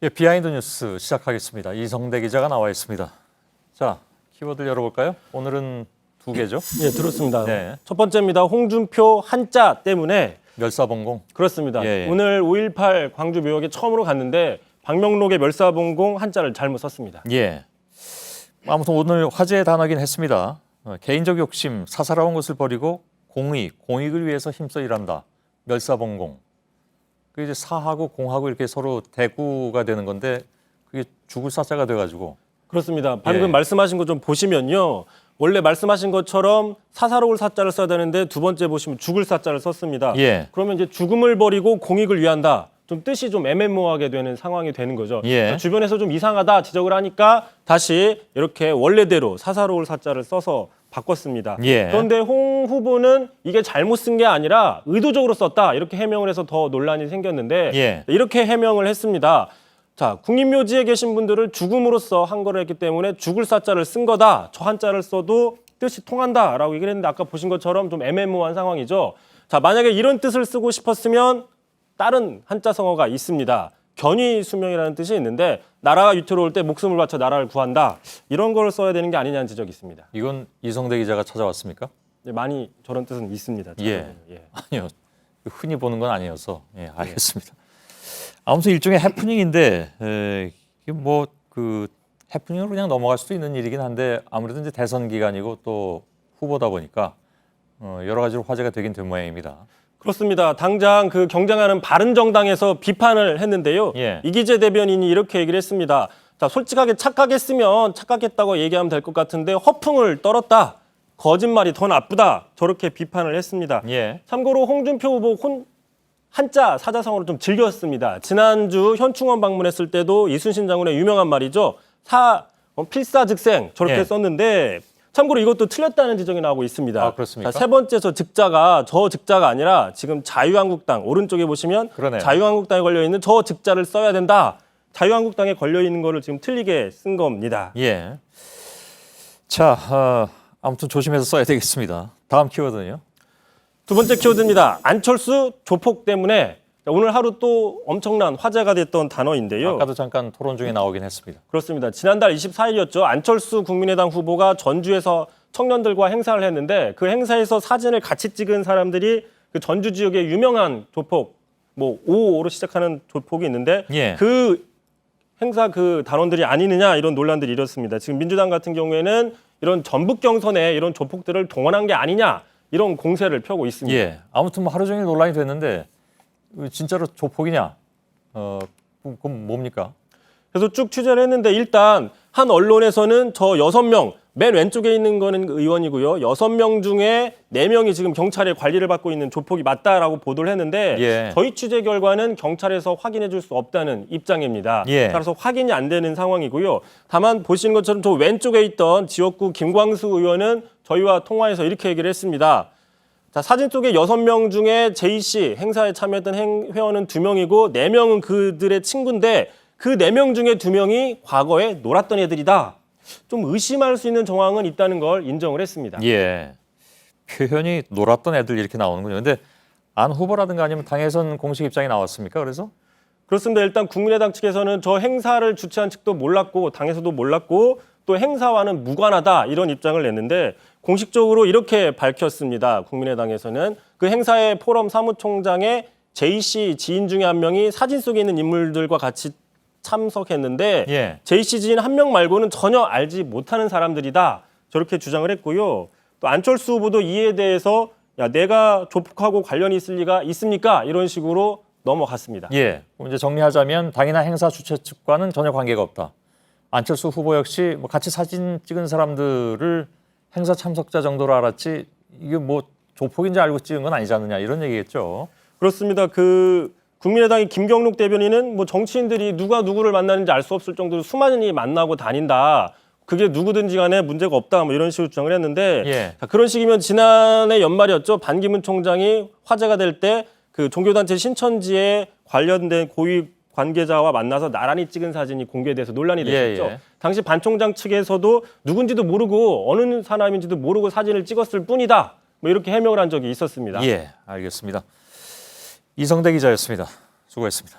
예, 비하인드 뉴스 시작하겠습니다. 이성대 기자가 나와 있습니다. 자, 키워드 열어볼까요? 오늘은 두 개죠? 예, 들었습니다. 네. 첫 번째입니다. 홍준표 한자 때문에. 멸사봉공. 그렇습니다. 예. 오늘 5.18 광주 묘역에 처음으로 갔는데 박명록의 멸사봉공 한자를 잘못 썼습니다. 예. 아무튼 오늘 화제의 단어긴 했습니다. 개인적 욕심, 사사로운 것을 버리고 공익을 위해서 힘써 일한다. 멸사봉공. 그 이제 사하고 공하고 이렇게 서로 대구가 되는 건데 그게 죽을 사자가 돼가지고. 그렇습니다. 방금 예. 말씀하신 거 좀 보시면요. 원래 말씀하신 것처럼 사사로울 사자를 써야 되는데 두 번째 보시면 죽을 사자를 썼습니다. 예. 그러면 이제 죽음을 버리고 공익을 위한다. 좀 뜻이 좀 애매모호하게 되는 상황이 되는 거죠. 예. 주변에서 좀 이상하다 지적을 하니까 다시 이렇게 원래대로 사사로울 사자를 써서 바꿨습니다. 예. 그런데 홍 후보는 이게 잘못 쓴 게 아니라 의도적으로 썼다 이렇게 해명을 해서 더 논란이 생겼는데 예. 이렇게 해명을 했습니다. 자, 국립묘지에 계신 분들을 죽음으로써 한 거를 했기 때문에 죽을 사자를 쓴 거다. 저 한자를 써도 뜻이 통한다라고 얘기를 했는데 아까 보신 것처럼 좀 애매모호한 상황이죠. 자, 만약에 이런 뜻을 쓰고 싶었으면 다른 한자 성어가 있습니다. 견위수명이라는 뜻이 있는데 나라가 위태로울 때 목숨을 바쳐 나라를 구한다. 이런 걸 써야 되는 게 아니냐는 지적이 있습니다. 이건 이성대 기자가 찾아왔습니까? 많이 저런 뜻은 있습니다. 예. 예. 아니요. 흔히 보는 건 아니어서. 예, 알겠습니다. 아무튼 일종의 해프닝인데 이게 뭐 그 해프닝으로 그냥 넘어갈 수도 있는 일이긴 한데 아무래도 이제 대선 기간이고 또 후보다 보니까 여러 가지로 화제가 되긴 된 모양입니다. 그렇습니다. 당장 그 경쟁하는 바른정당에서 비판을 했는데요. 예. 이기재 대변인이 이렇게 얘기를 했습니다. 자, 솔직하게 착각했으면 착각했다고 얘기하면 될 것 같은데 허풍을 떨었다. 거짓말이 더 나쁘다. 저렇게 비판을 했습니다. 예. 참고로 홍준표 후보 한자 사자성어를 좀 즐겼습니다. 지난주 현충원 방문했을 때도 이순신 장군의 유명한 말이죠. 필사즉생 저렇게 예. 썼는데 참고로 이것도 틀렸다는 지적이 나오고 있습니다. 아, 그렇습니까? 자, 세 번째 저 즉자가 아니라 지금 자유한국당 오른쪽에 보시면 그러네요. 자유한국당에 걸려 있는 저 즉자를 써야 된다. 자유한국당에 걸려 있는 거를 지금 틀리게 쓴 겁니다. 예. 자, 아무튼 조심해서 써야 되겠습니다. 다음 키워드는요? 두 번째 키워드입니다. 안철수 조폭 때문에 오늘 하루 또 엄청난 화제가 됐던 단어인데요. 아까도 잠깐 토론 중에 나오긴 했습니다. 그렇습니다. 지난달 24일이었죠. 안철수 국민의당 후보가 전주에서 청년들과 행사를 했는데 그 행사에서 사진을 같이 찍은 사람들이 그 전주 지역의 유명한 조폭, 뭐 55로 시작하는 조폭이 있는데 예. 그 행사 그 단원들이 아니느냐 이런 논란들이 일었습니다. 지금 민주당 같은 경우에는 이런 전북 경선에 이런 조폭들을 동원한 게 아니냐 이런 공세를 펴고 있습니다. 예. 아무튼 뭐 하루 종일 논란이 됐는데 진짜로 조폭이냐? 그럼 뭡니까? 그래서 쭉 취재를 했는데 일단 한 언론에서는 저 6명 맨 왼쪽에 있는 거는 의원이고요. 6명 중에 4명이 지금 경찰의 관리를 받고 있는 조폭이 맞다라고 보도를 했는데 예. 저희 취재 결과는 경찰에서 확인해 줄 수 없다는 입장입니다. 예. 따라서 확인이 안 되는 상황이고요. 다만 보시는 것처럼 저 왼쪽에 있던 지역구 김광수 의원은 저희와 통화해서 이렇게 얘기를 했습니다. 자, 사진 속에 6명 중에 JC 행사에 참여했던 회원은 2명이고 4명은 그들의 친구인데 그 4명 중에 2명이 과거에 놀았던 애들이다. 좀 의심할 수 있는 정황은 있다는 걸 인정을 했습니다. 예. 표현이 놀았던 애들 이렇게 나오는군요. 근데 안 후보라든가 아니면 당에선 공식 입장이 나왔습니까? 그래서? 그렇습니다. 일단 국민의당 측에서는 저 행사를 주최한 측도 몰랐고 당에서도 몰랐고 또 행사와는 무관하다 이런 입장을 냈는데 공식적으로 이렇게 밝혔습니다. 국민의당에서는 그 행사의 포럼 사무총장의 JC 지인 중에 한 명이 사진 속에 있는 인물들과 같이 참석했는데 예. JC 지인 한 명 말고는 전혀 알지 못하는 사람들이다. 저렇게 주장을 했고요. 또 안철수 후보도 이에 대해서 야, 내가 조폭하고 관련이 있을 리가 있습니까? 이런 식으로 넘어갔습니다. 예. 그럼 이제 정리하자면 당이나 행사 주최 측과는 전혀 관계가 없다. 안철수 후보 역시 뭐 같이 사진 찍은 사람들을 행사 참석자 정도로 알았지 이게 뭐 조폭인지 알고 찍은 건 아니지 않느냐 이런 얘기겠죠. 그렇습니다. 그 국민의당의 김경록 대변인은 뭐 정치인들이 누가 누구를 만나는지 알 수 없을 정도로 수많이 만나고 다닌다. 그게 누구든지 간에 문제가 없다. 뭐 이런 식으로 주장을 했는데 예. 자, 그런 식이면 지난해 연말이었죠. 반기문 총장이 화제가 될 때 그 종교단체 신천지에 관련된 고위 관계자와 만나서 나란히 찍은 사진이 공개돼서 논란이 됐었죠. 예. 당시 반 총장 측에서도 누군지도 모르고 어느 사람인지도 모르고 사진을 찍었을 뿐이다. 뭐 이렇게 해명을 한 적이 있었습니다. 예, 알겠습니다. 이성대 기자였습니다. 수고했습니다.